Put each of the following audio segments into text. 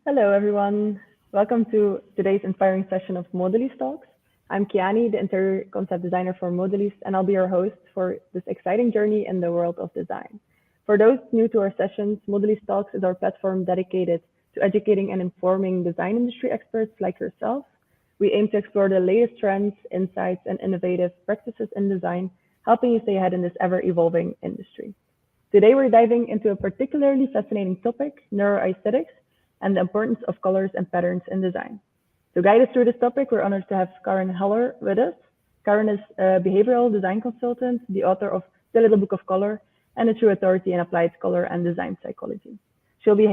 Hello, everyone. Welcome to today's inspiring session of modulyss Talks. I'm Kiani, the interior concept designer for modulyss, and I'll be your host for this exciting journey in the world of design. For those new to our sessions, modulyss Talks is our platform dedicated to educating and informing design industry experts like yourself. We aim to explore the latest trends, insights, and innovative practices in design, helping you stay ahead in this ever-evolving industry. Today, we're diving into a particularly fascinating topic, neuroaesthetics, and the importance of colors and patterns in design. To guide us through this topic, we're honored to have Karen Heller with us. Karen is a behavioral design consultant, the author of The Little Book of Color, and a true authority in applied color and design psychology. She'll be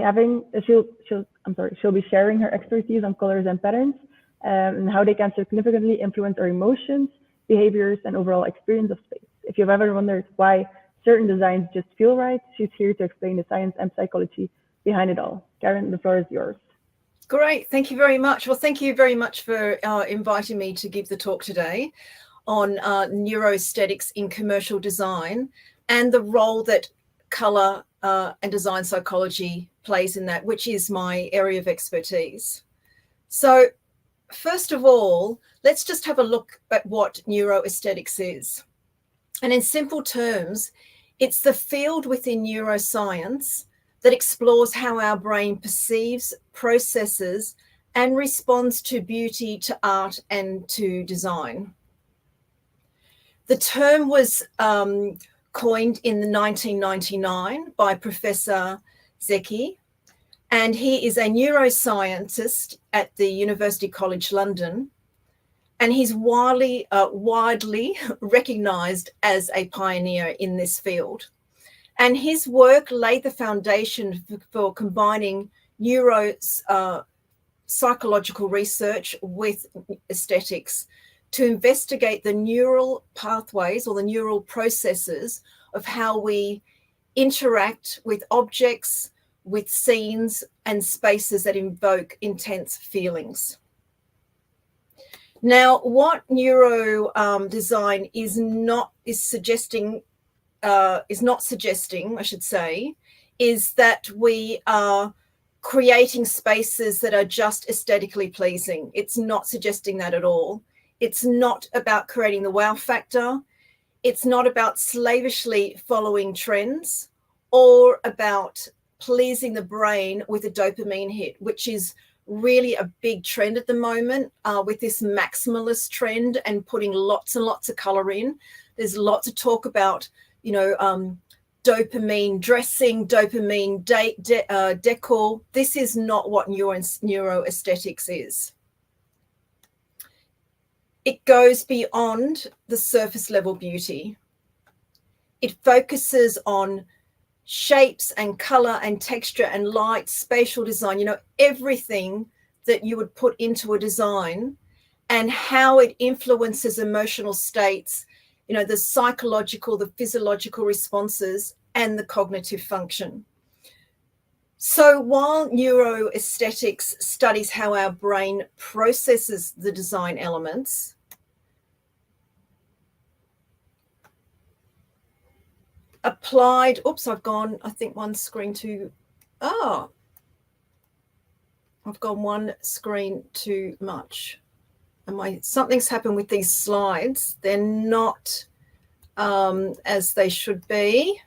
sharing her expertise on colors and patterns and how they can significantly influence our emotions, behaviors, and overall experience of space. If you've ever wondered why certain designs just feel right, she's here to explain the science and psychology behind it all. Karen, the floor is yours. Great. Thank you very much. Well, thank you very much for inviting me to give the talk today on neuroaesthetics in commercial design and the role that colour and design psychology plays in that, which is my area of expertise. So first of all, let's just have a look at what neuroaesthetics is. And in simple terms, it's the field within neuroscience that explores how our brain perceives, processes, and responds to beauty, to art, and to design. The term was coined in 1999 by Professor Zeki, and he is a neuroscientist at the University College London, and he's widely recognised as a pioneer in this field. And his work laid the foundation for combining psychological research with aesthetics to investigate the neural pathways or the neural processes of how we interact with objects, with scenes and spaces that invoke intense feelings. Now, what neuro design is not suggesting, I should say, is that we are creating spaces that are just aesthetically pleasing. It's not suggesting that at all. It's not about creating the wow factor. It's not about slavishly following trends or about pleasing the brain with a dopamine hit, which is really a big trend at the moment with this maximalist trend and putting lots and lots of color in. There's lots of talk about dopamine dressing, dopamine decor. This is not what neuroaesthetics is. It goes beyond the surface level beauty. It focuses on shapes and color and texture and light, spatial design, everything that you would put into a design and how it influences emotional states, the psychological, the physiological responses, and the cognitive function. So while neuroaesthetics studies how our brain processes the design elements, I've gone one screen too much. Something's happened with these slides. They're not as they should be.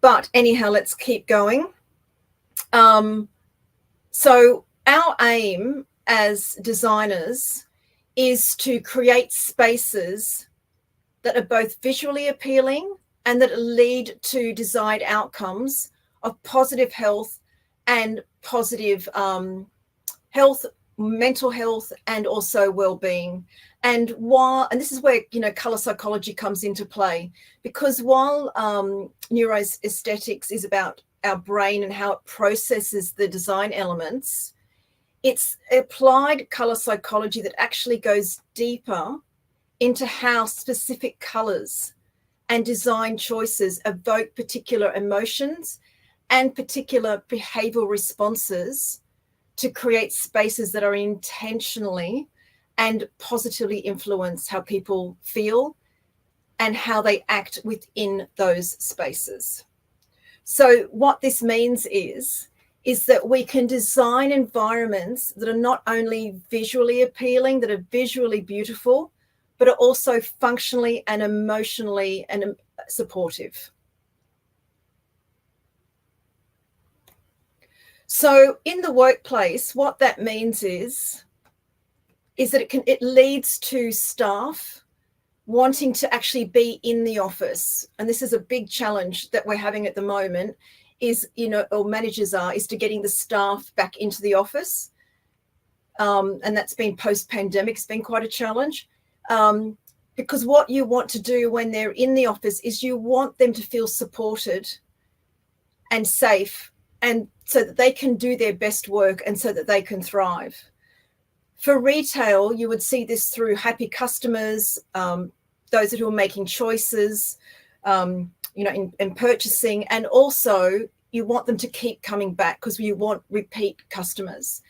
But anyhow, let's keep going. So our aim as designers is to create spaces that are both visually appealing and that lead to desired outcomes of positive health and positive health, mental health, and also well-being. And this is where color psychology comes into play, because while neuroaesthetics is about our brain and how it processes the design elements, it's applied color psychology that actually goes deeper into how specific colors and design choices evoke particular emotions and particular behavioral responses to create spaces that are intentionally and positively influence how people feel and how they act within those spaces. So what this means is is that we can design environments that are not only visually appealing, that are visually beautiful, but are also functionally and emotionally and supportive. So in the workplace, what that means is that it leads to staff wanting to actually be in the office. And this is a big challenge that we're having at the moment is, or managers is to getting the staff back into the office. And that's been post-pandemic, it's been quite a challenge. Because what you want to do when they're in the office is you want them to feel supported and safe, and so that they can do their best work and so that they can thrive. For retail, you would see this through happy customers, those who are making choices, in purchasing, and also you want them to keep coming back because you want repeat customers.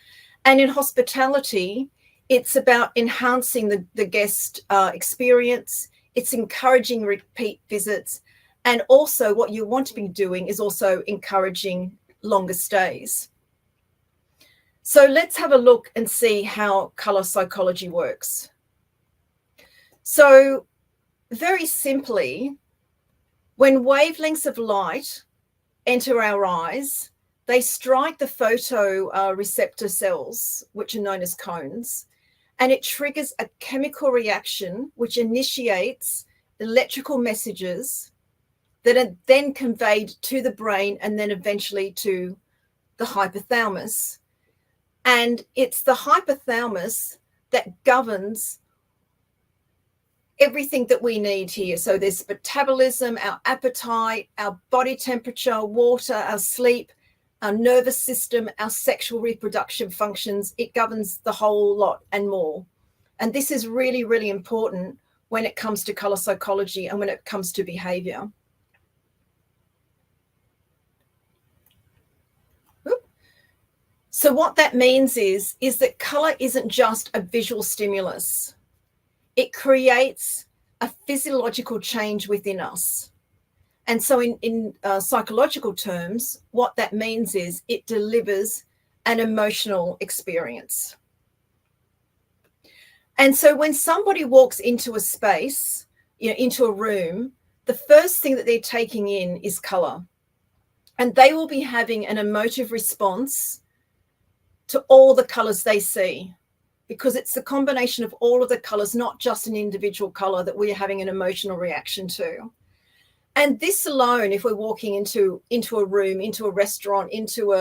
And in hospitality, it's about enhancing the guest experience. It's encouraging repeat visits. And also what you want to be doing is also encouraging longer stays. So let's have a look and see how color psychology works. So very simply, when wavelengths of light enter our eyes, they strike the photoreceptor cells, which are known as cones, and it triggers a chemical reaction which initiates electrical messages that are then conveyed to the brain and then eventually to the hypothalamus. And it's the hypothalamus that governs everything that we need here. So there's metabolism, our appetite, our body temperature, water, our sleep, our nervous system, our sexual reproduction functions. It governs the whole lot and more. And this is really, really important when it comes to color psychology and when it comes to behavior. So what that means is that color isn't just a visual stimulus. It creates a physiological change within us. And so in psychological terms, what that means is it delivers an emotional experience. And so when somebody walks into a space, into a room, the first thing that they're taking in is color. And they will be having an emotive response to all the colors they see, because it's the combination of all of the colors, not just an individual color, that we're having an emotional reaction to. And this alone, if we're walking into a room, into a restaurant, into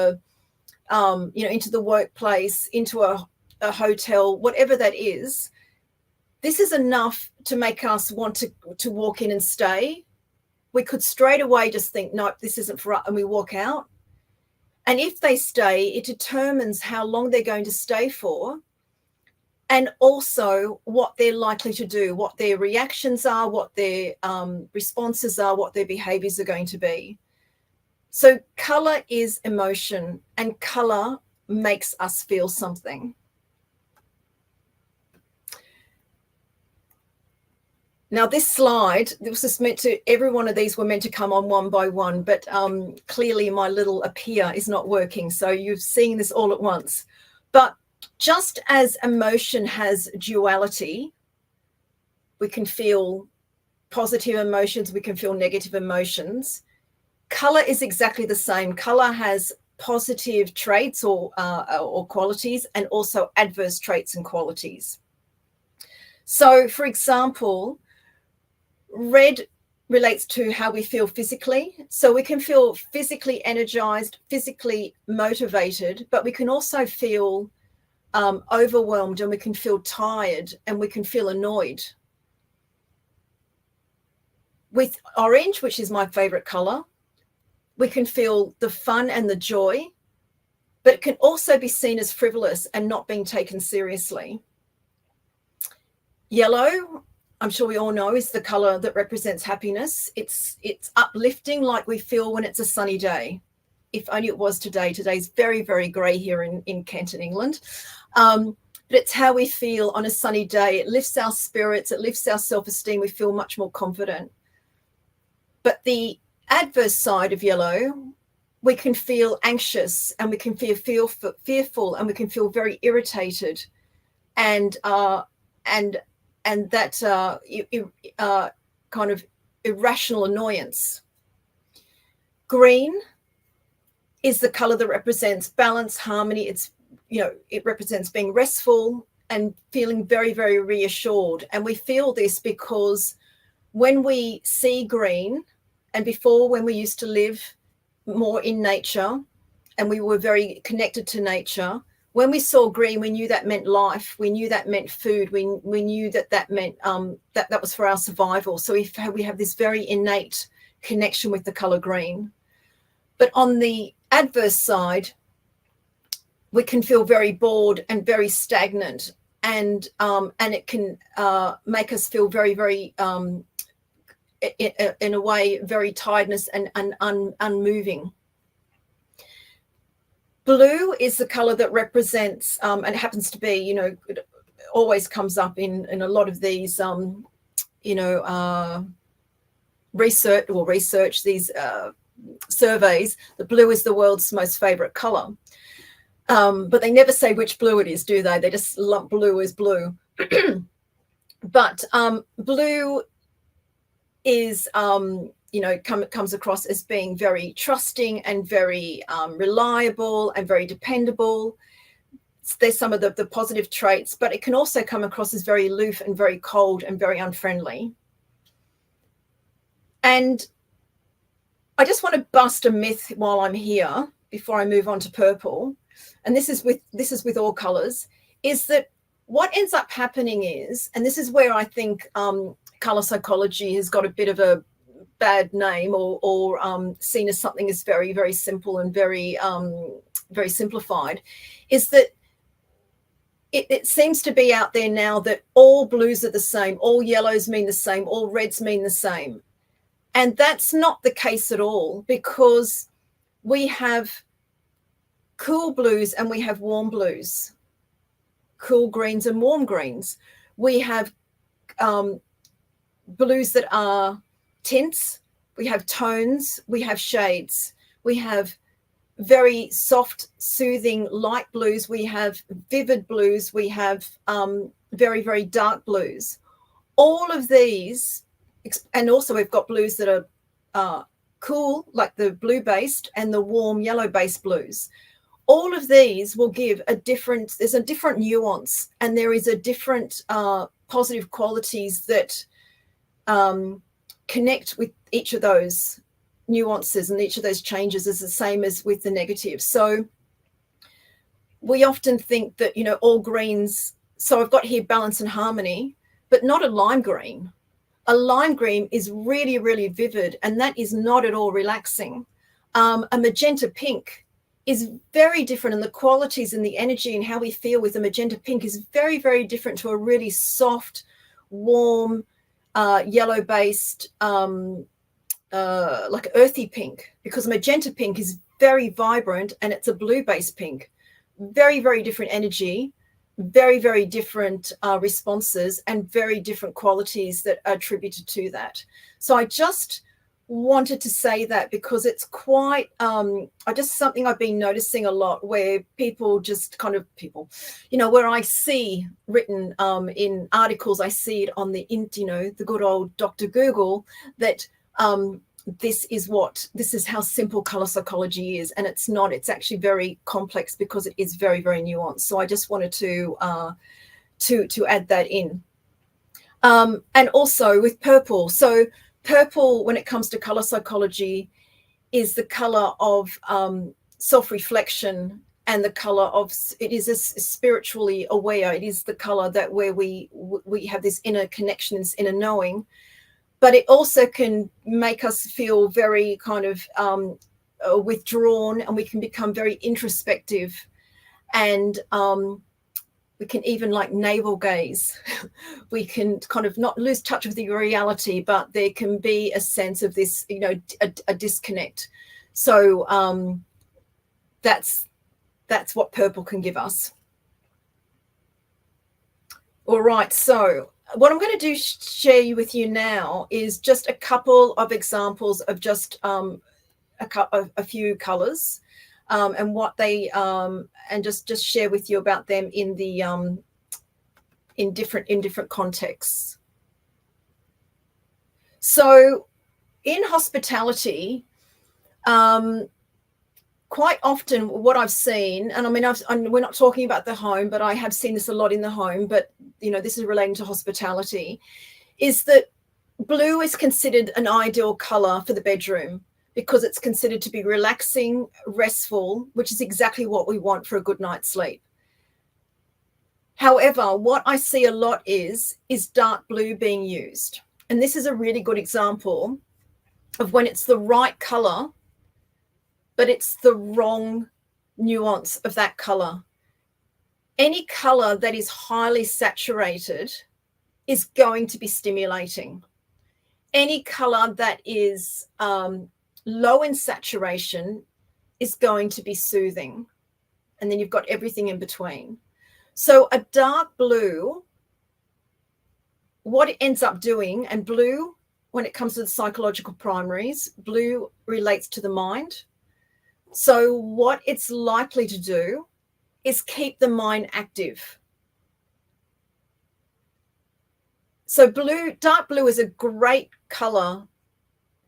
into the workplace, into a hotel, whatever that is, this is enough to make us want to walk in and stay. We could straight away just think, nope, this isn't for us, and we walk out. And if they stay, it determines how long they're going to stay for, and also what they're likely to do, what their reactions are, what their responses are, what their behaviors are going to be. So color is emotion, and color makes us feel something. Now, this slide, this was meant to, every one of these were meant to come on one by one, but clearly my little appear is not working. So you've seen this all at once. But just as emotion has duality, we can feel positive emotions, we can feel negative emotions. Color is exactly the same. Color has positive traits or qualities, and also adverse traits and qualities. So, for example, red relates to how we feel physically. So we can feel physically energized, physically motivated, but we can also feel overwhelmed, and we can feel tired, and we can feel annoyed. With orange, which is my favorite color, we can feel the fun and the joy, but it can also be seen as frivolous and not being taken seriously. Yellow, I'm sure we all know, is the color that represents happiness. It's uplifting, like we feel when it's a sunny day. If only it was today. Today's very, very grey here in Kent, in England. But it's how we feel on a sunny day. It lifts our spirits. It lifts our self-esteem. We feel much more confident. But the adverse side of yellow we can feel anxious, and we can feel fearful, and we can feel very irritated, and that kind of irrational annoyance. Green is the color that represents balance, harmony. It's, it represents being restful and feeling very, very reassured. And we feel this because when we see green, and before, when we used to live more in nature and we were very connected to nature, when we saw green, we knew that meant life. We knew that meant food. We knew that meant that was for our survival. So we have this very innate connection with the color green. But on the adverse side, we can feel very bored and very stagnant, and it can make us feel very, very in a way, very tiredness and unmoving. Blue is the color that represents, and it happens to be, it always comes up in a lot of these, research, these surveys, that blue is the world's most favorite color. But they never say which blue it is, do they? They just lump blue as blue. But blue is, comes across as being very trusting and very reliable and very dependable. There's some of the positive traits, but it can also come across as very aloof and very cold and very unfriendly. And I just want to bust a myth while I'm here before I move on to purple. And this is with all colors, is that what ends up happening is, and this is where I think color psychology has got a bit of a bad name, or seen as something as very, very simple and very, very simplified, is that it seems to be out there now that all blues are the same, all yellows mean the same, all reds mean the same. And that's not the case at all, because we have cool blues and we have warm blues, cool greens and warm greens. We have blues that are tints, we have tones, we have shades, we have very soft, soothing, light blues, we have vivid blues, we have very, very dark blues. All of these, and also we've got blues that are cool, like the blue-based, and the warm yellow-based blues. All of these will give there's a different nuance, and there is a different positive qualities that connect with each of those nuances, and each of those changes is the same as with the negative. So we often think that, all greens, so I've got here balance and harmony, but not a lime green. A lime green is really, really vivid, and that is not at all relaxing. A magenta pink is very different, and the qualities and the energy and how we feel with the magenta pink is very, very different to a really soft, warm, yellow-based, like earthy pink, because magenta pink is very vibrant and it's a blue-based pink. Very, very different energy, very, very different responses, and very different qualities that are attributed to that. So I just wanted to say that, because it's quite something I've been noticing a lot, where people just where I see written in articles, I see it on the good old Dr. Google, that this is how simple color psychology is, and it's not. It's actually very complex, because it is very, very nuanced. So I just wanted to add that in. And also with purple. So purple, when it comes to color psychology, is the color of self-reflection, and the color of, it is spiritually aware. It is the color that where we have this inner connection, this inner knowing. But it also can make us feel very kind of withdrawn, and we can become very introspective, and we can even like navel gaze. We can kind of not lose touch with the reality, but there can be a sense of this, a disconnect. So that's what purple can give us. All right, so what I'm going to share with you now is just a couple of examples of just a few colors and what they and just share with you about them in the in different contexts. So in hospitality, quite often what I've seen, and I mean, we're not talking about the home, but I have seen this a lot in the home, but this is relating to hospitality, is that blue is considered an ideal color for the bedroom because it's considered to be relaxing, restful, which is exactly what we want for a good night's sleep. However, what I see a lot is dark blue being used. And this is a really good example of when it's the right color, but it's the wrong nuance of that color. Any color that is highly saturated is going to be stimulating. Any color that is low in saturation is going to be soothing. And then you've got everything in between. So a dark blue, what it ends up doing, and blue, when it comes to the psychological primaries, blue relates to the mind. So what it's likely to do is keep the mind active. So dark blue is a great color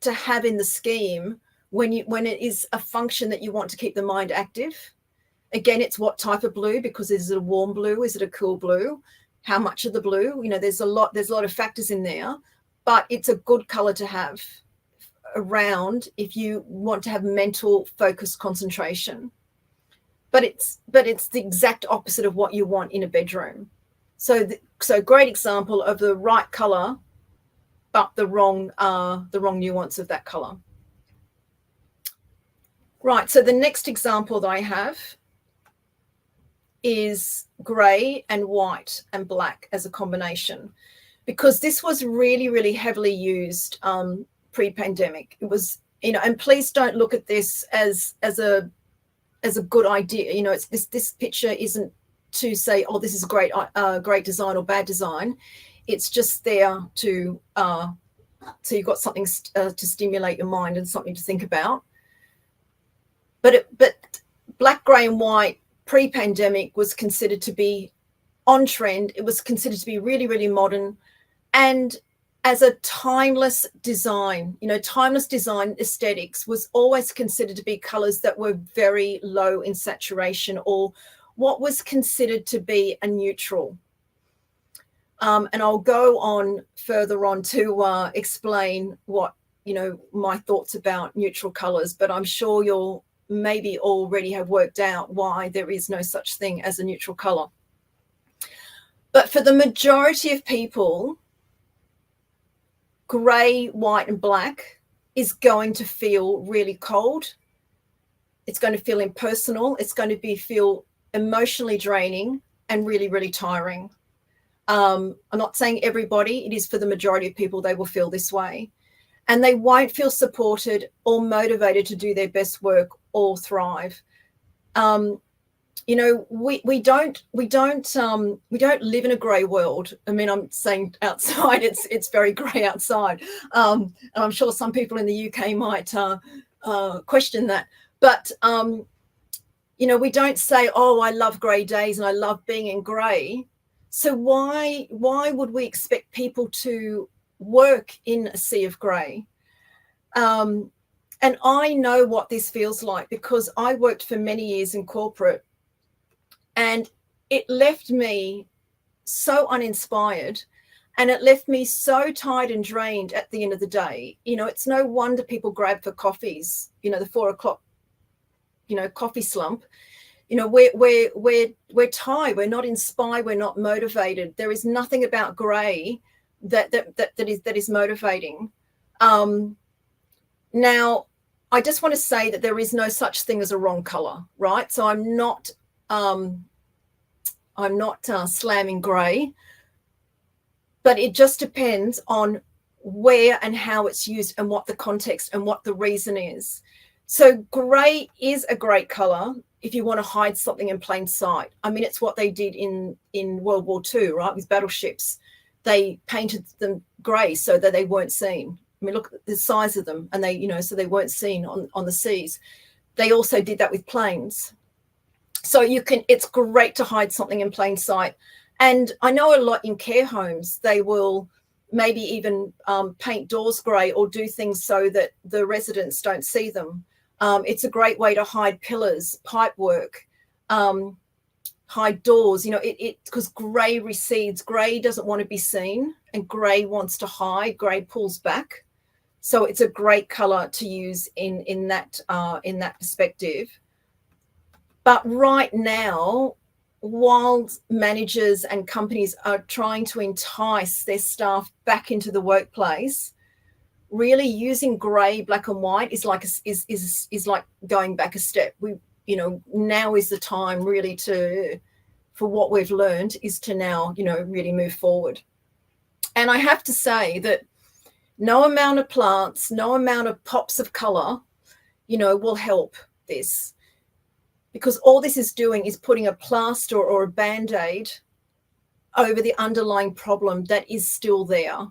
to have in the scheme when it is a function that you want to keep the mind active. Again, it's what type of blue, because is it a warm blue? Is it a cool blue? How much of the blue? There's a lot of factors in there, but it's a good color to have around if you want to have mental focused concentration. But it's the exact opposite of what you want in a bedroom. So great example of the right color, but the wrong nuance of that color. Right. So the next example that I have is gray and white and black as a combination, because this was really, really heavily used pre-pandemic. It was, and please don't look at this as a good idea. It's this picture isn't to say, oh, this is great design or bad design. It's just there to so you've got something to stimulate your mind and something to think about. But black, gray, and white pre-pandemic was considered to be on trend. It was considered to be really, really modern, and as a timeless design. Timeless design aesthetics was always considered to be colors that were very low in saturation, or what was considered to be a neutral. And I'll go on further on to explain what, my thoughts about neutral colors, but I'm sure you'll maybe already have worked out why there is no such thing as a neutral color. But for the majority of people, gray, white, and black is going to feel really cold. It's going to feel impersonal. It's going to feel emotionally draining and really, really tiring. I'm not saying everybody, it is for the majority of people, they will feel this way. And they won't feel supported or motivated to do their best work or thrive. We don't live in a grey world. I mean, I'm saying outside, it's very grey outside. And I'm sure some people in the UK might question that. But we don't say, oh, I love grey days and I love being in grey. So why would we expect people to work in a sea of grey? And I know what this feels like, because I worked for many years in corporate, and it left me so uninspired, and it left me so tired and drained at the end of the day. It's no wonder people grab for coffees, the 4 o'clock, coffee slump. We're tired, we're not inspired, we're not motivated. There is nothing about grey that is motivating. Now, I just want to say that there is no such thing as a wrong color, right? So I'm not slamming grey, but it just depends on where and how it's used and what the context and what the reason is. So grey is a great color if you want to hide something in plain sight. I mean, it's what they did in World War II, right? With battleships. They painted them grey so that they weren't seen. I mean, look at the size of them, and they, so they weren't seen on the seas. They also did that with planes. So it's great to hide something in plain sight. And I know a lot in care homes, they will maybe even paint doors grey or do things so that the residents don't see them. It's a great way to hide pillars, pipe work, hide doors, because grey recedes. Grey doesn't want to be seen, and grey wants to hide. Grey pulls back. So it's a great colour to use in that perspective. But right now, while managers and companies are trying to entice their staff back into the workplace, really using grey, black and white is like going back a step. Now is the time really for what we've learned is to now, really move forward. And I have to say that no amount of plants, no amount of pops of colour, will help this. Because all this is doing is putting a plaster or a Band-Aid over the underlying problem that is still there.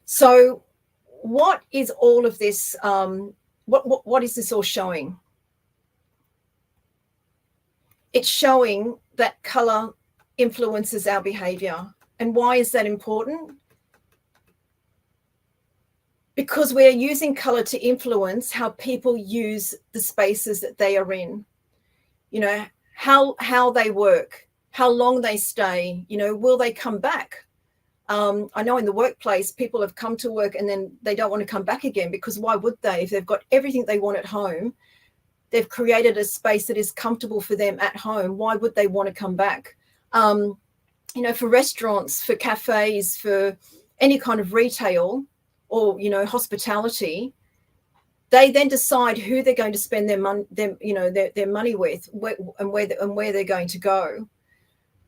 So what is all of this, what is this all showing? It's showing that colour influences our behaviour. And why is that important? Because we are using colour to influence how people use the spaces that they are in, how they work, how long they stay, will they come back? I know in the workplace, people have come to work and then they don't want to come back again, because why would they? If they've got everything they want at home, they've created a space that is comfortable for them at home, why would they want to come back? For restaurants, for cafes, for any kind of retail, or hospitality, they then decide who they're going to spend their money with, and where they're going to go.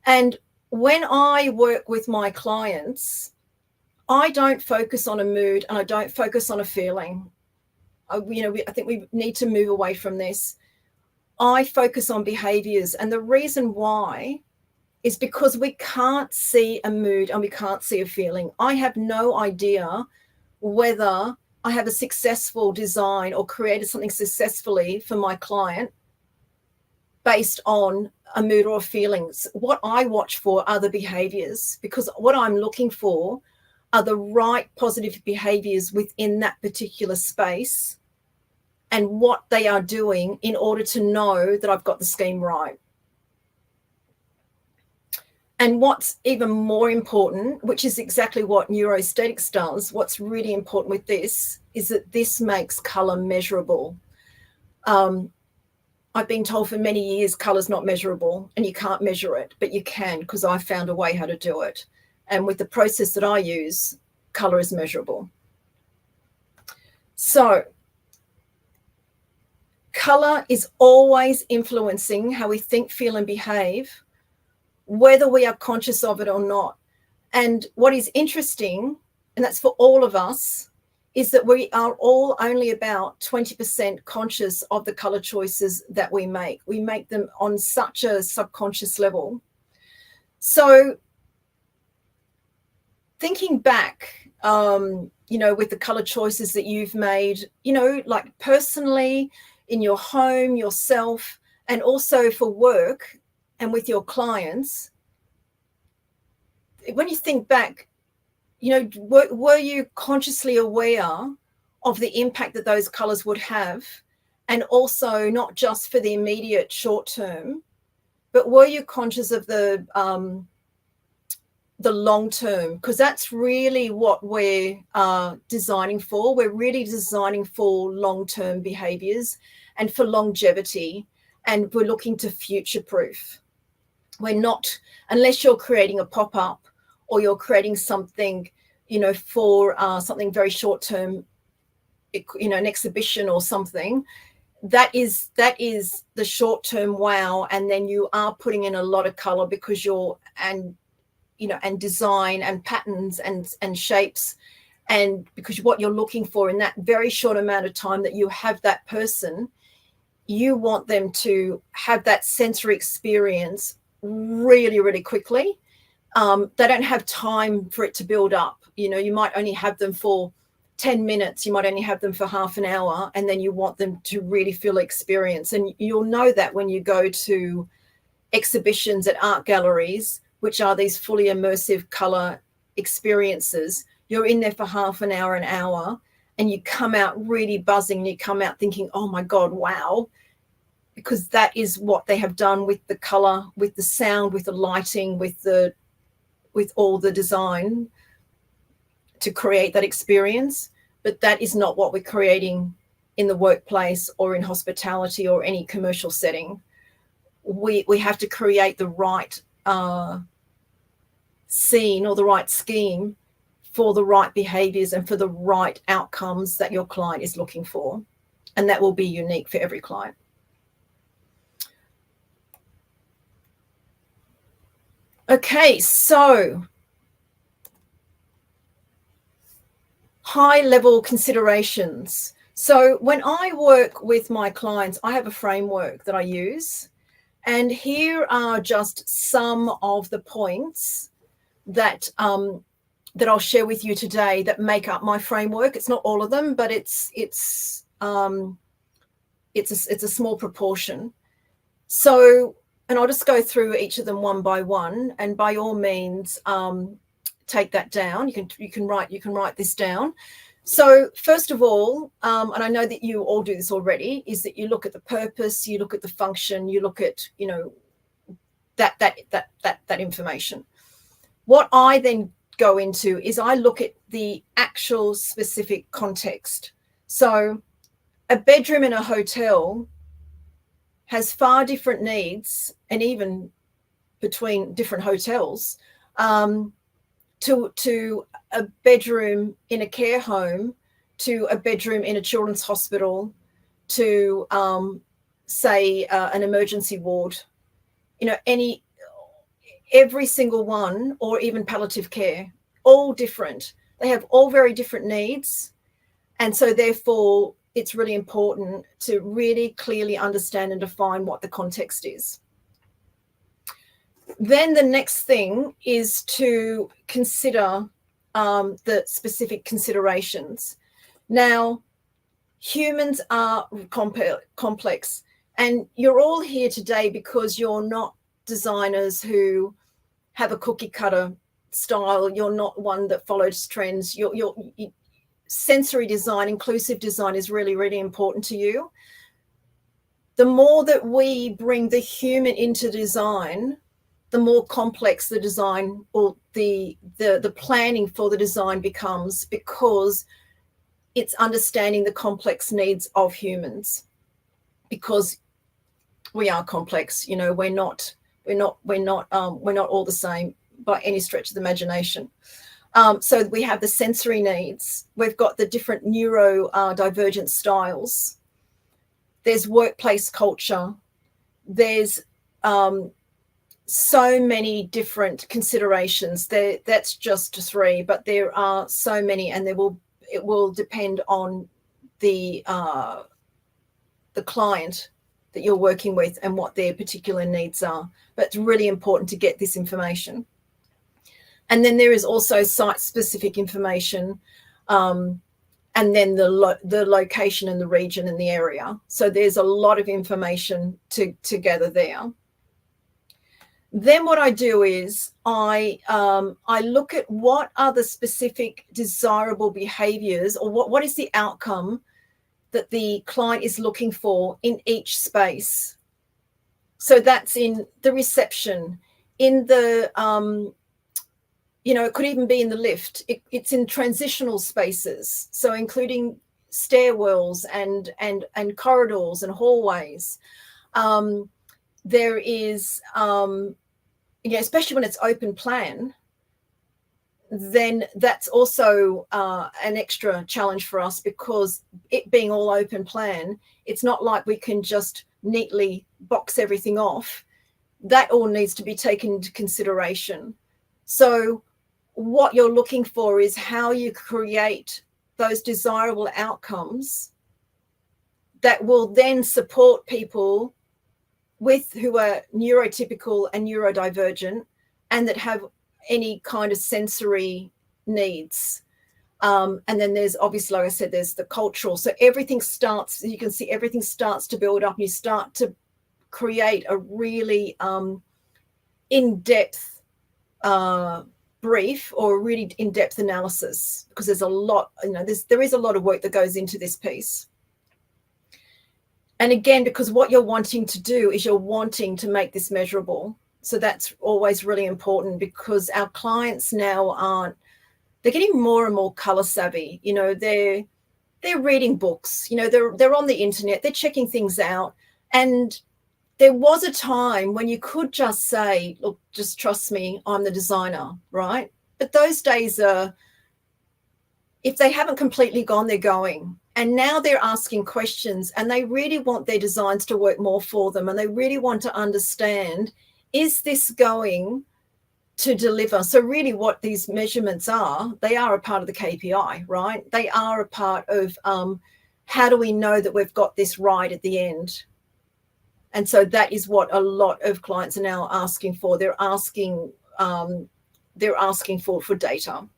And when I work with my clients, I don't focus on a mood and I don't focus on a feeling. I think we need to move away from this. I focus on behaviors, and the reason why is because we can't see a mood and we can't see a feeling. I have no idea whether I have a successful design or created something successfully for my client based on a mood or feelings. What I watch for are the behaviors, because what I'm looking for are the right positive behaviors within that particular space and what they are doing in order to know that I've got the scheme right. And what's even more important, which is exactly what neuroaesthetics does, what's really important with this is that this makes colour measurable. I've been told for many years colour's not measurable and you can't measure it, but you can, because I found a way how to do it. And with the process that I use, colour is measurable. So colour is always influencing how we think, feel and behave, whether we are conscious of it or not. And what is interesting, and that's for all of us, is that we are all only about 20% conscious of the colour choices that we make. We make them on such a subconscious level. So thinking back, with the colour choices that you've made, like personally, in your home, yourself, and also for work and with your clients, when you think back, were you consciously aware of the impact that those colours would have? And also not just for the immediate short term, but were you conscious of the long term? Because that's really what we're designing for. We're really designing for long-term behaviours and for longevity, and we're looking to future-proof. We're not, unless you're creating a pop-up or you're creating something, for something very short-term, an exhibition or something, that is the short-term wow. And then you are putting in a lot of colour because and design and patterns and shapes, and because what you're looking for in that very short amount of time that you have that person, you want them to have that sensory experience really, really quickly. They don't have time for it to build up. You might only have them for 10 minutes, you might only have them for half an hour, and then you want them to really feel experience. And you'll know that when you go to exhibitions at art galleries, which are these fully immersive color experiences. You're in there for half an hour, and you come out really buzzing. You come out thinking, oh my God, wow. Because that is what they have done with the color, with the sound, with the lighting, with all the design to create that experience. But that is not what we're creating in the workplace or in hospitality or any commercial setting. We have to create the right scene or the right scheme for the right behaviors and for the right outcomes that your client is looking for. And that will be unique for every client. Okay, so high-level considerations. So when I work with my clients, I have a framework that I use. And here are just some of the points that I'll share with you today that make up my framework. It's not all of them, but it's a small proportion. So, and I'll just go through each of them one by one. And by all means, take that down. You can write this down. So first of all, and I know that you all do this already, is that you look at the purpose, you look at the function, you look at, that information. What I then go into is I look at the actual specific context. So a bedroom in a hotel has far different needs, and even between different hotels, to a bedroom in a care home, to a bedroom in a children's hospital, to say an emergency ward, every single one, or even palliative care, all different. They have all very different needs. And so therefore it's really important to really clearly understand and define what the context is. Then the next thing is to consider the specific considerations. Now, humans are complex, and you're all here today because you're not designers who have a cookie cutter style. You're not one that follows trends. Your sensory design, inclusive design is really, really important to you. The more that we bring the human into design, the more complex the design or the planning for the design becomes, because it's understanding the complex needs of humans, because we are complex. We're not all the same by any stretch of the imagination. So we have the sensory needs. We've got the different neurodivergent styles. There's workplace culture. There's so many different considerations. That's just 3, but there are so many, and it will depend on the client that you're working with and what their particular needs are. But it's really important to get this information. And then there is also site-specific information, and then the location and the region and the area. So there's a lot of information to gather there. Then what I do is I look at what are the specific desirable behaviors, or what is the outcome that the client is looking for in each space. So that's in the reception, in the, it could even be in the lift. It's in transitional spaces, so including stairwells and corridors and hallways. There is, especially when it's open plan, then that's also an extra challenge for us, because it being all open plan, it's not like we can just neatly box everything off. That all needs to be taken into consideration. So what you're looking for is how you create those desirable outcomes that will then support people who are neurotypical and neurodivergent, and that have any kind of sensory needs. And then there's obviously, like I said, there's the cultural. So everything starts, you can see everything starts to build up. And you start to create a really in-depth brief or a really in-depth analysis, because there's a lot, there is a lot of work that goes into this piece. And again, because what you're wanting to do is you're wanting to make this measurable. So that's always really important, because our clients now they're getting more and more color savvy. They're reading books, they're on the internet, they're checking things out. And there was a time when you could just say, look, just trust me, I'm the designer, right? But those days are, if they haven't completely gone, they're going. And now they're asking questions, and they really want their designs to work more for them. And they really want to understand, is this going to deliver? So really what these measurements are, they are a part of the KPI, right? They are a part of how do we know that we've got this right at the end? And so that is what a lot of clients are now asking for. They're asking for data.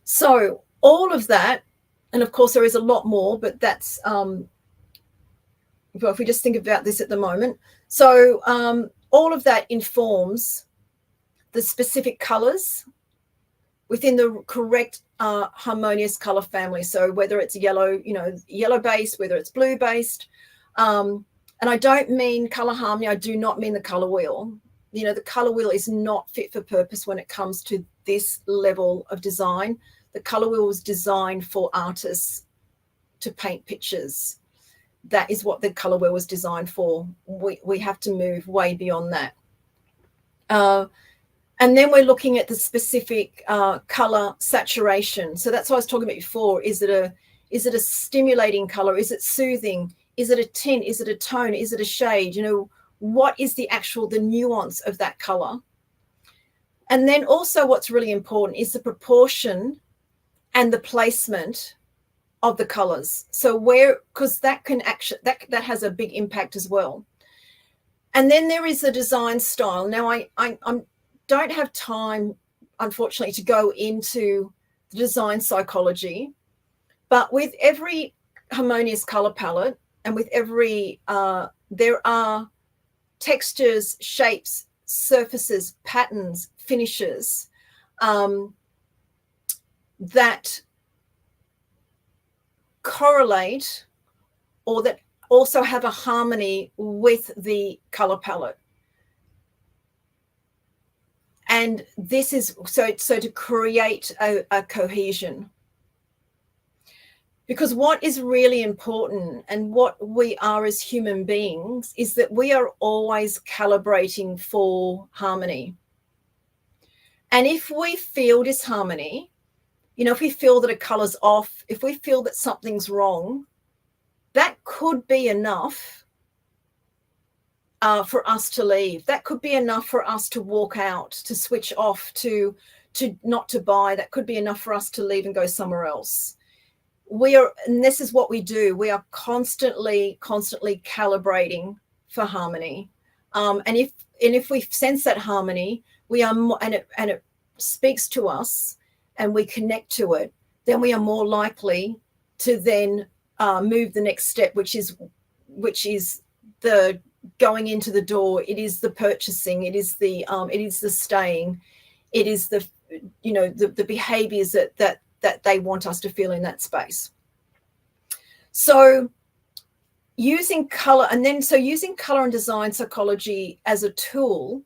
So all of that, and of course there is a lot more, but that's, well, if we just think about this at the moment. So all of that informs the specific colors within the correct harmonious color family. So whether it's yellow, yellow based, whether it's blue based, and I don't mean color harmony. I do not mean the color wheel. The color wheel is not fit for purpose when it comes to this level of design. The color wheel was designed for artists to paint pictures. That is what the color wheel was designed for. We have to move way beyond that. And then we're looking at the specific color saturation. So that's what I was talking about before. Is it a stimulating color? Is it soothing? Is it a tint? Is it a tone? Is it a shade? What is the nuance of that color? And then also what's really important is the proportion and the placement of the colors. So because that can actually, that has a big impact as well. And then there is the design style. Now I don't have time, unfortunately, to go into the design psychology, but with every harmonious color palette and with every, there are textures, shapes, surfaces, patterns, finishes that correlate or that also have a harmony with the color palette. And this is so to create a cohesion. Because what is really important and what we are as human beings is that we are always calibrating for harmony. And if we feel disharmony, if we feel that a color's off, if we feel that something's wrong, that could be enough for us to leave. That could be enough for us to walk out, to switch off, to not to buy. That could be enough for us to leave and go somewhere else. And this is what we do. We are constantly calibrating for harmony. And if we sense that harmony, we are more, and it speaks to us, and we connect to it, then we are more likely to then move the next step, which is the going into the door. It is the purchasing. It is the staying. It is the behaviors that they want us to feel in that space. So using color and design psychology as a tool,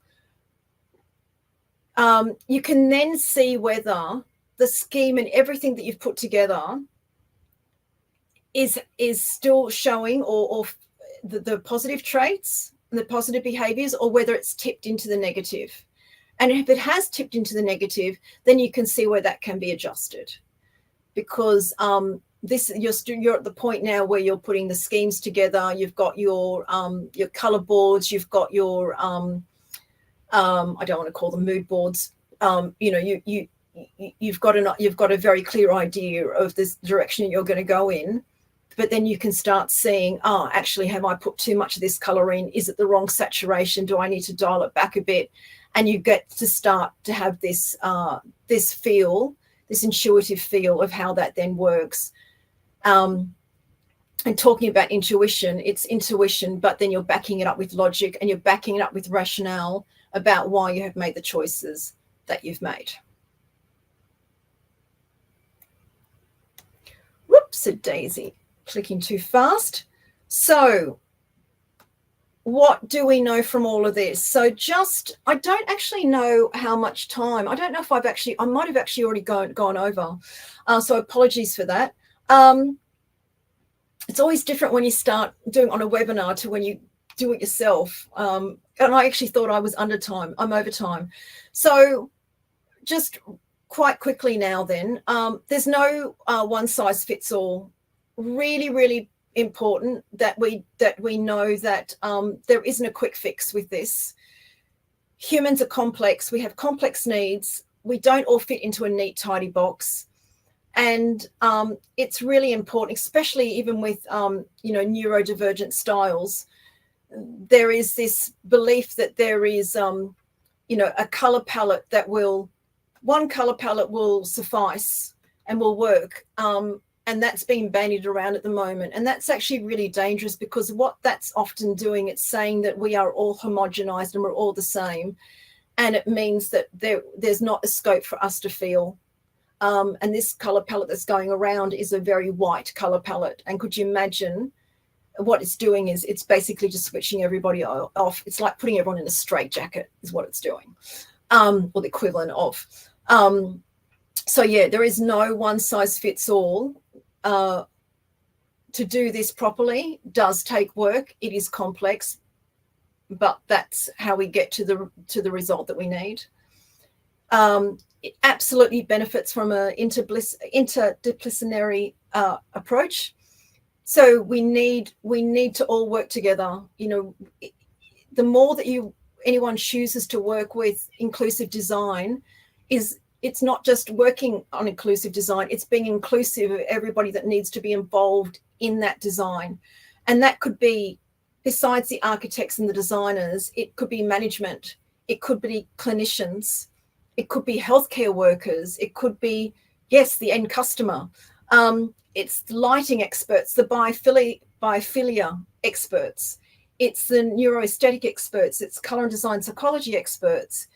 you can then see whether the scheme and everything that you've put together is still showing or the positive traits and the positive behaviors, or whether it's tipped into the negative. And if it has tipped into the negative, then you can see where that can be adjusted. Because you're at the point now where you're putting the schemes together. You've got your color boards. You've got your I don't want to call them mood boards. You've got a very clear idea of this direction you're going to go in. But then you can start seeing, actually, have I put too much of this color in? Is it the wrong saturation? Do I need to dial it back a bit? and you get to start to have this this intuitive feel of how that then works. And talking about intuition, it's intuition, but then you're backing it up with logic, and you're backing it up with rationale about why you have made the choices that you've made. Whoops-a-daisy, clicking too fast. So what do we know from all of this? So I don't actually know how much time. I don't know if I might have actually already gone over. So apologies for that. It's always different when you start doing on a webinar to when you do it yourself. And I actually thought I was under time. I'm over time. So just quite quickly now then, there's no one size fits all. Really, really important that we know that there isn't a quick fix with this. Humans are complex. We have complex needs. We don't all fit into a neat, tidy box. And it's really important, especially even with, neurodivergent styles. There is this belief that there is, a color palette one color palette will suffice and will work. And that's being bandied around at the moment. And that's actually really dangerous, because what that's often doing, it's saying that we are all homogenized and we're all the same. And it means that there's not a scope for us to feel. And this color palette that's going around is a very white color palette. And could you imagine what it's doing is it's basically just switching everybody off. It's like putting everyone in a straitjacket is what it's doing, or the equivalent of. So yeah, there is no one size fits all. To do this properly does take work. It is complex, but that's how we get to the result that we need. It absolutely benefits from an interdisciplinary approach. So we need to all work together. The more that anyone chooses to work with inclusive design, it's not just working on inclusive design, it's being inclusive of everybody that needs to be involved in that design. And that could be, besides the architects and the designers, it could be management, it could be clinicians, it could be healthcare workers, it could be, yes, the end customer. It's the lighting experts, the biophilia experts, it's the neuroaesthetic experts, it's color and design psychology experts.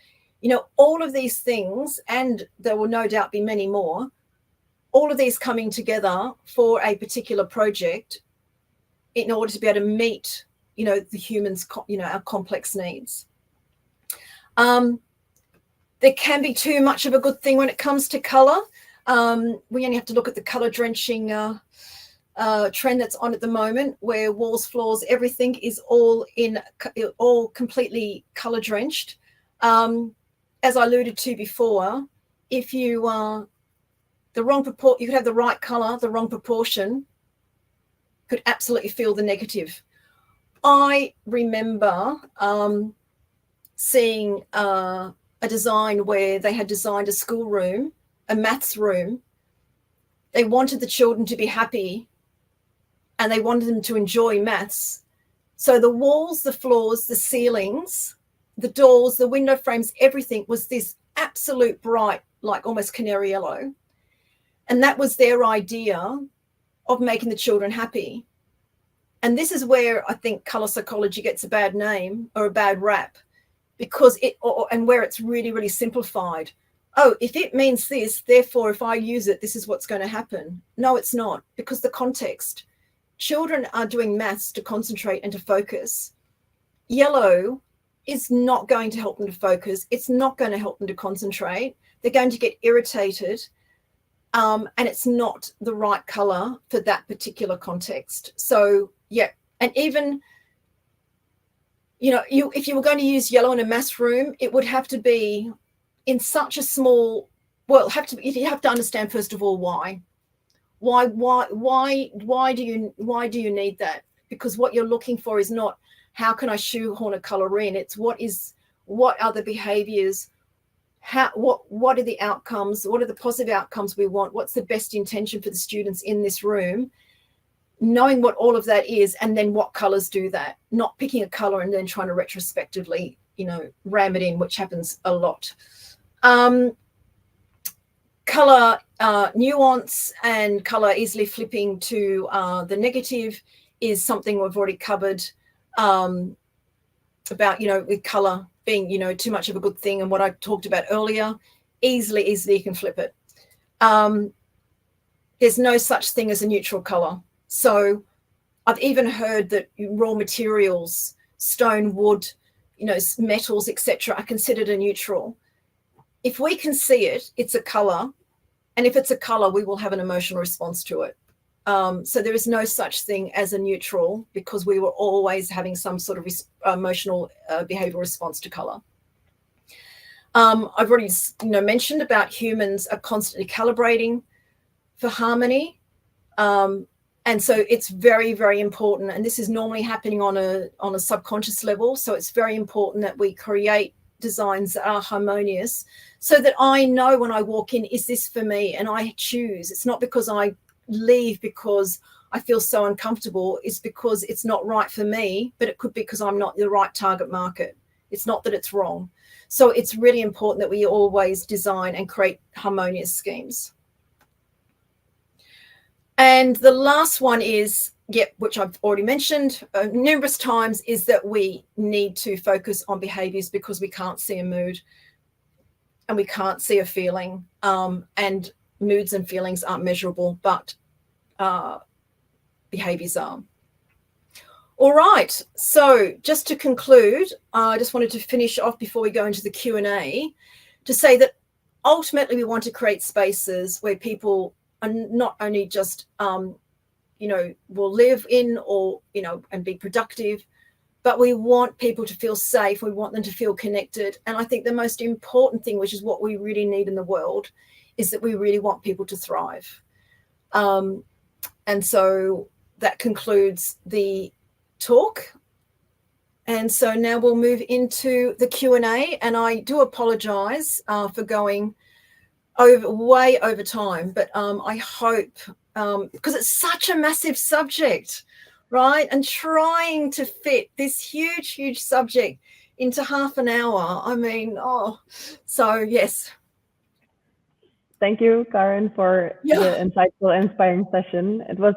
All of these things, and there will no doubt be many more, all of these coming together for a particular project in order to be able to meet, the humans, our complex needs. There can be too much of a good thing when it comes to color. We only have to look at the color drenching trend that's on at the moment, where walls, floors, everything is all completely color drenched. As I alluded to before, if you you could have the right color, the wrong proportion, could absolutely feel the negative. I remember seeing a design where they had designed a schoolroom, a maths room. They wanted the children to be happy and they wanted them to enjoy maths. So the walls, the floors, the ceilings, the doors, the window frames, everything was this absolute bright, like almost canary yellow. And that was their idea of making the children happy. And this is where I think color psychology gets a bad name or a bad rap, because and where it's really, really simplified. Oh, if it means this, therefore, if I use it, this is what's going to happen. No, it's not, because the context. Children are doing maths to concentrate and to focus. Yellow is not going to help them to focus. It's not going to help them to concentrate. They're going to get irritated. And it's not the right color for that particular context. So, yeah. And even, if you were going to use yellow in a maths room, it would have to be in such a small, you have to understand, first of all, why. Why do you need that? Because what you're looking for is not, how can I shoehorn a color in? It's what are the behaviors? What are the outcomes? What are the positive outcomes we want? What's the best intention for the students in this room? Knowing what all of that is, and then what colors do that, not picking a color and then trying to retrospectively ram it in, which happens a lot. Color nuance and color easily flipping to the negative is something we've already covered about, with color being, too much of a good thing, and what I talked about earlier. Easily you can flip it. There's no such thing as a neutral color. So I've even heard that raw materials, stone, wood, metals, etc., are considered a neutral. If we can see it, it's a color. And if it's a color, we will have an emotional response to it. So there is no such thing as a neutral, because we were always having some sort of emotional behavioral response to color. I've already mentioned about humans are constantly calibrating for harmony. And so it's very, very important. And this is normally happening on a subconscious level. So it's very important that we create designs that are harmonious, so that I know when I walk in, is this for me? And I choose. It's not because I leave because I feel so uncomfortable. It's because it's not right for me, but it could be because I'm not the right target market. It's not that it's wrong. So it's really important that we always design and create harmonious schemes. And the last one is, which I've already mentioned numerous times, is that we need to focus on behaviors, because we can't see a mood and we can't see a feeling, and moods and feelings aren't measurable, but behaviors are. All right, so just to conclude, I just wanted to finish off before we go into the Q&A to say that ultimately we want to create spaces where people are not only just will live in, or and be productive, but we want people to feel safe. We want them to feel connected. And I think the most important thing, which is what we really need in the world, is that we really want people to thrive. And so that concludes the talk. And so now we'll move into the Q&A. And I do apologize for going way over time, but I hope, because it's such a massive subject, right? And trying to fit this huge subject into half an hour. I mean, so yes. Thank you, Karen, for the insightful, inspiring session. It was,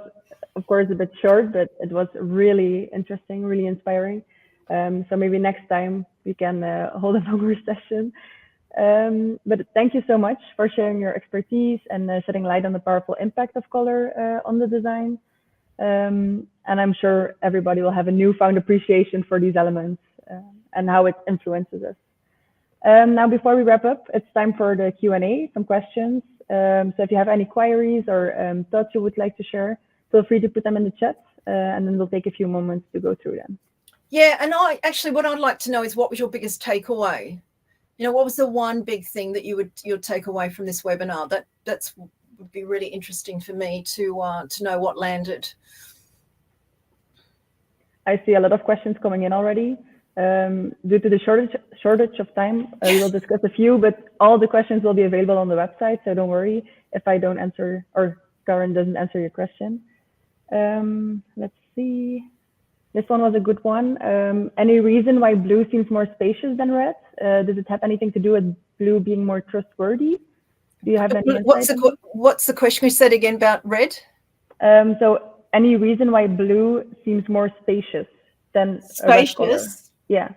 of course, a bit short, but it was really interesting, really inspiring. So maybe next time we can hold a longer session. But thank you so much for sharing your expertise and shedding light on the powerful impact of color on the design. And I'm sure everybody will have a newfound appreciation for these elements and how it influences us. Now, before we wrap up, it's time for the Q&A, some questions. So if you have any queries or thoughts you would like to share, feel free to put them in the chat, and then we'll take a few moments to go through them. Yeah, and what I'd like to know is, what was your biggest takeaway? What was the one big thing that you'd take away from this webinar? That would be really interesting for me to know what landed. I see a lot of questions coming in already. Due to the shortage of time, we will discuss a few, but all the questions will be available on the website. So don't worry if I don't answer, or Karen doesn't answer your question. Let's see. This one was a good one. Any reason why blue seems more spacious than red? Does it have anything to do with blue being more trustworthy? Do you have any insight? What's the question you said again about red? So any reason why blue seems more spacious than a red color? Yeah.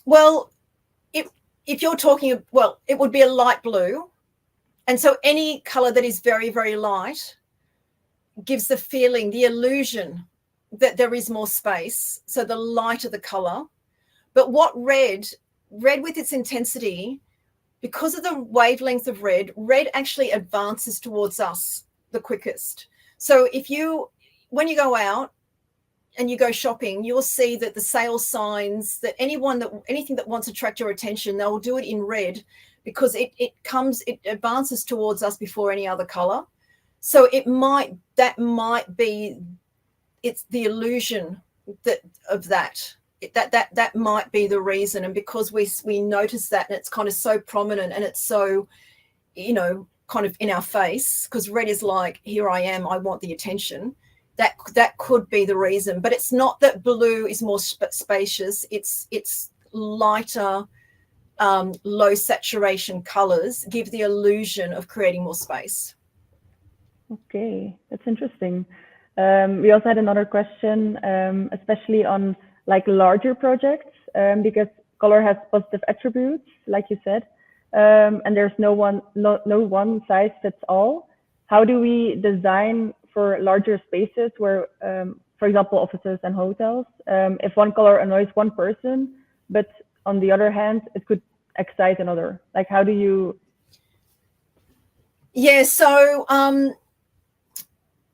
Well, if you're talking, it would be a light blue. And so any color that is very, very light gives the feeling, the illusion that there is more space. So the lighter the color. But what red with its intensity, because of the wavelength of red actually advances towards us the quickest. So when you go out and you go shopping, you'll see that the sales signs, that anything that wants to attract your attention, they'll do it in red, because it advances towards us before any other color. So that might be, it's the illusion that might be the reason. And because we notice that, and it's kind of so prominent, and it's so, kind of in our face, because red is like, here I am, I want the attention. that could be the reason. But it's not that blue is more spacious. It's lighter, low saturation colors give the illusion of creating more space. Okay, that's interesting. We also had another question, especially on like larger projects, because color has positive attributes, like you said, and there's no one size fits all. How do we design for larger spaces where, for example, offices and hotels, if one color annoys one person, but on the other hand, it could excite another? Like, how do you? Yeah, so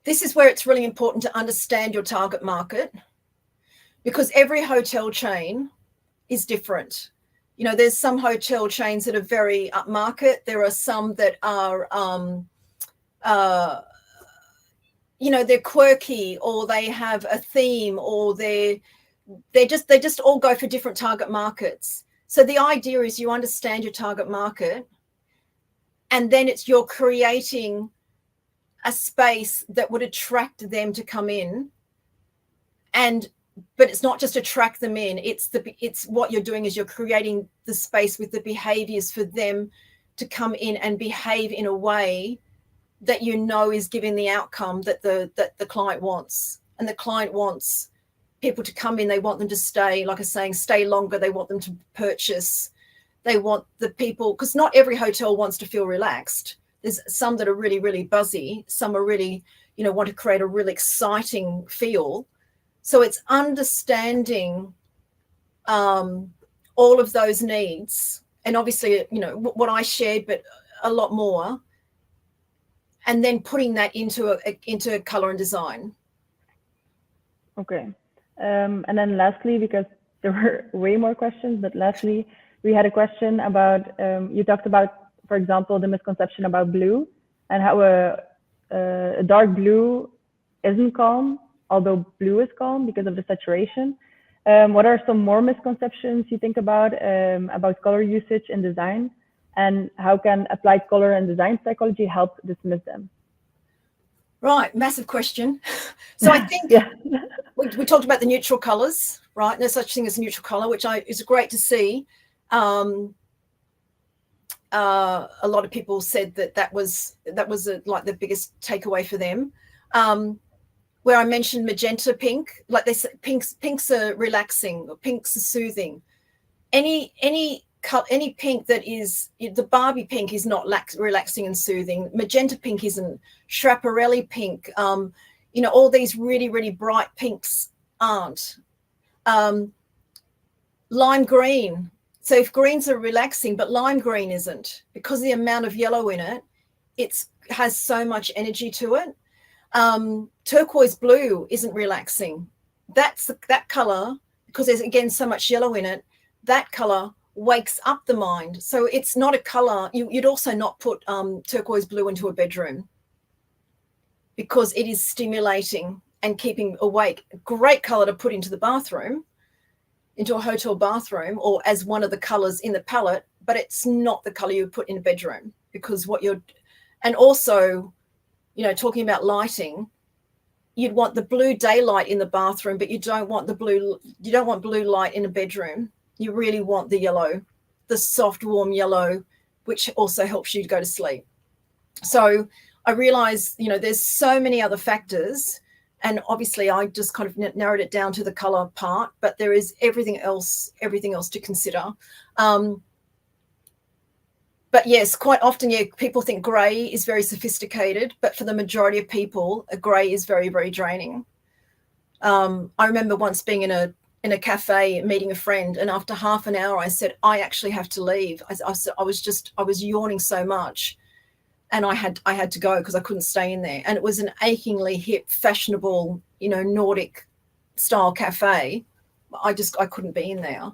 this is where it's really important to understand your target market, because every hotel chain is different. You know, there's some hotel chains that are very upmarket. There are some that are, you know, they're quirky, or they have a theme, or they just all go for different target markets. So the idea is you understand your target market, and then you're creating a space that would attract them to come in. But it's not just attract them in, it's what you're doing is you're creating the space with the behaviors for them to come in and behave in a way that you know is giving the outcome that the client wants. And the client wants people to come in, they want them to stay, like I was saying, stay longer, they want them to purchase, they want the people, because not every hotel wants to feel relaxed. There's some that are really, really buzzy, some are really, you know, want to create a really exciting feel. So it's understanding all of those needs, and obviously, you know, what I shared, but a lot more, and then putting that into color and design. Okay. And then lastly, because there were way more questions, but lastly, we had a question about, you talked about, for example, the misconception about blue and how a dark blue isn't calm, although blue is calm because of the saturation. What are some more misconceptions you think about color usage in design, and how can applied color and design psychology help dismiss them? Right, massive question. So I think yeah. we talked about the neutral colors, right? No such thing as a neutral color, which is great to see. A lot of people said that was like the biggest takeaway for them. Where I mentioned magenta pink, like they said, pinks are relaxing, or pinks are soothing. Any pink that is, the Barbie pink is not relaxing and soothing. Magenta pink isn't. Schiaparelli pink, you know, all these really, really bright pinks aren't. Lime green. So if greens are relaxing, but lime green isn't, because the amount of yellow in it, it has so much energy to it. Turquoise blue isn't relaxing. That color, because there's again so much yellow in it, that color wakes up the mind. So it's not a color. You'd also not put turquoise blue into a bedroom, because it is stimulating and keeping awake. Great color to put into the bathroom, into a hotel bathroom, or as one of the colors in the palette, but it's not the color you would put in a bedroom, because and also, you know, talking about lighting, you'd want the blue daylight in the bathroom, but you don't want blue light in a bedroom. You really want the yellow, the soft, warm yellow, which also helps you to go to sleep. So I realized, you know, there's so many other factors, and obviously I just kind of narrowed it down to the color part, but there is everything else to consider. But yes, quite often, people think grey is very sophisticated, but for the majority of people, a grey is very, very draining. I remember once being in a cafe meeting a friend, and after half an hour I said, I actually have to leave. I was yawning so much, and I had to go because I couldn't stay in there. And it was an achingly hip, fashionable, you know, Nordic style cafe. I couldn't be in there.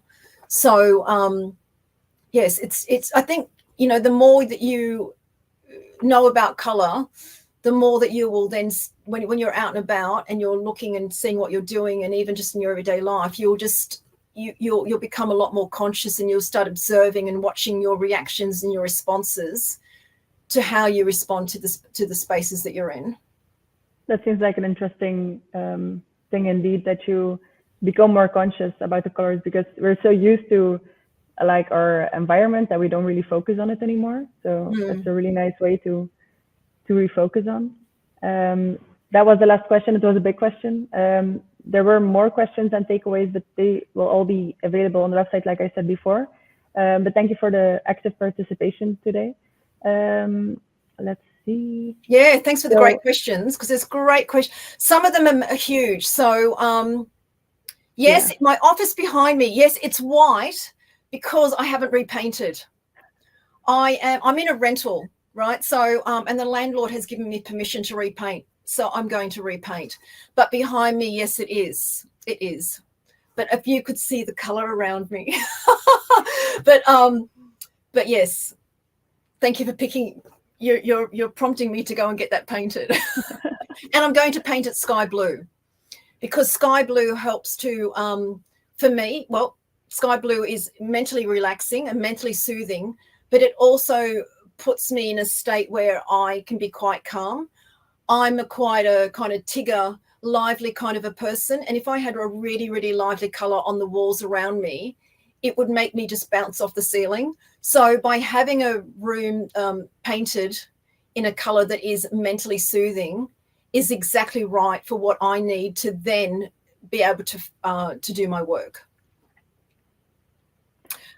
So yes, it's I think, you know, the more that you know about color, the more that you will then, when you're out and about and you're looking and seeing what you're doing, and even just in your everyday life, you'll become a lot more conscious, and you'll start observing and watching your reactions and your responses to how you respond to the spaces that you're in. That seems like an interesting thing indeed, that you become more conscious about the colors, because we're so used to like our environment that we don't really focus on it anymore. So that's a really nice way to refocus on. That was the last question. It was a big question. There were more questions and takeaways, but they will all be available on the website, like I said before. But thank you for the active participation today. Let's see. Yeah, thanks for the great questions, because there's great questions. Some of them are huge. So yes, my office behind me, yes, it's white because I haven't repainted. I'm in a rental, right? So and the landlord has given me permission to repaint. So I'm going to repaint. But behind me, yes, it is. It is. But if you could see the color around me. But yes, thank you for picking. You're prompting me to go and get that painted. And I'm going to paint it sky blue, because sky blue helps to, for me, well, sky blue is mentally relaxing and mentally soothing, but it also puts me in a state where I can be quite calm. I'm quite a kind of Tigger, lively kind of a person. And if I had a really, really lively color on the walls around me, it would make me just bounce off the ceiling. So by having a room painted in a color that is mentally soothing is exactly right for what I need to then be able to do my work.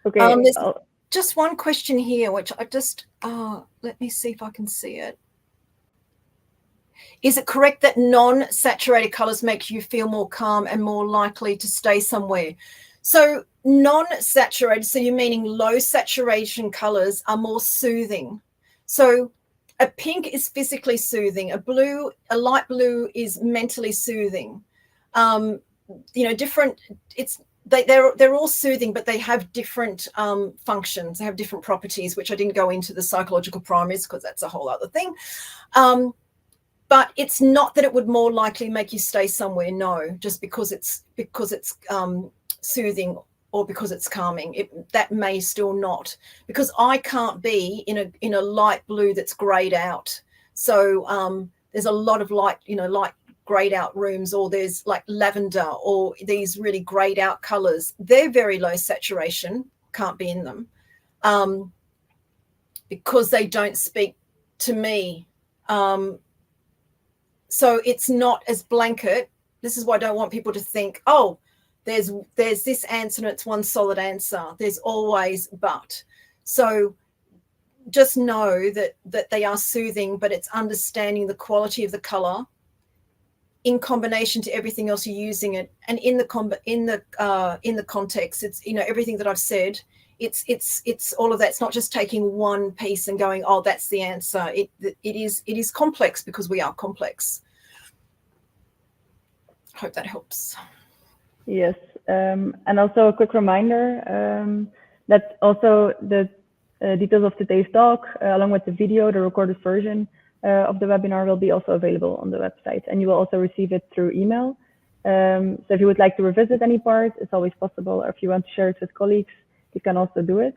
Okay. There's just one question here, which I just, let me see if I can see it. Is it correct that non-saturated colors make you feel more calm and more likely to stay somewhere? So non-saturated, so you're meaning low saturation colors are more soothing. So a pink is physically soothing. A light blue is mentally soothing. Different. They're all soothing, but they have different functions. They have different properties, which I didn't go into the psychological primaries because that's a whole other thing. But it's not that it would more likely make you stay somewhere. No, just because it's soothing or because it's calming. That may still not, because I can't be in a light blue that's grayed out. So there's a lot of light grayed out rooms, or there's like lavender or these really grayed out colors. They're very low saturation, can't be in them because they don't speak to me. So it's not as blanket. This is why I don't want people to think, oh, there's this answer and it's one solid answer. There's always but. So just know that they are soothing, but it's understanding the quality of the color in combination to everything else you're using it, and in the context. It's everything that I've said. It's all of that. It's not just taking one piece and going, oh, that's the answer. It is complex because we are complex. Hope that helps. Yes, and also a quick reminder that also the details of today's talk, along with the video, the recorded version of the webinar, will be also available on the website, and you will also receive it through email. So if you would like to revisit any part, it's always possible. Or if you want to share it with colleagues, you can also do it.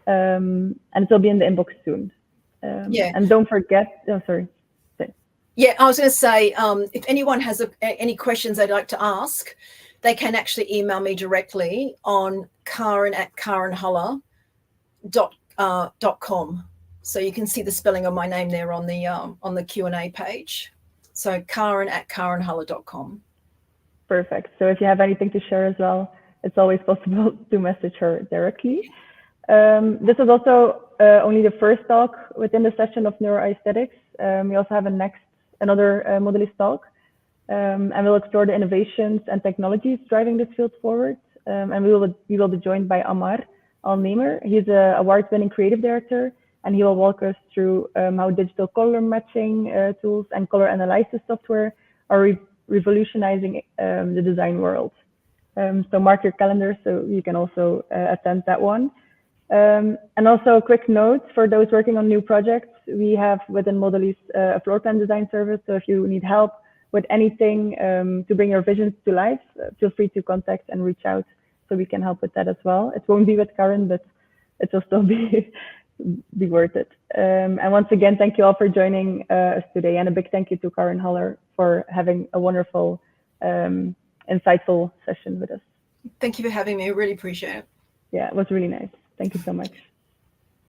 And it will be in the inbox soon. And don't forget, sorry. Yeah, I was going to say, if anyone has any questions they'd like to ask, they can actually email me directly on karen@karenhaller.com. So you can see the spelling of my name there on the Q&A page. So karen@karenhaller.com. Perfect. So if you have anything to share as well, it's always possible to message her directly. This is also only the first talk within the session of neuroaesthetics. We also have another modulyss talk, and we'll explore the innovations and technologies driving this field forward. And we will be joined by Amar Al-Namer. He's an award-winning creative director, and he will walk us through how digital color matching tools and color analysis software are revolutionizing the design world. So mark your calendar so you can also attend that one. And also a quick note for those working on new projects, we have within modulyss a floor plan design service. So if you need help with anything to bring your visions to life, feel free to contact and reach out so we can help with that as well. It won't be with Karen, but it will still be be worth it. And once again, thank you all for joining us today, and a big thank you to Karen Haller for having a wonderful, insightful session with us. Thank you for having me. I really appreciate it. Yeah, it was really nice. Thank you so much.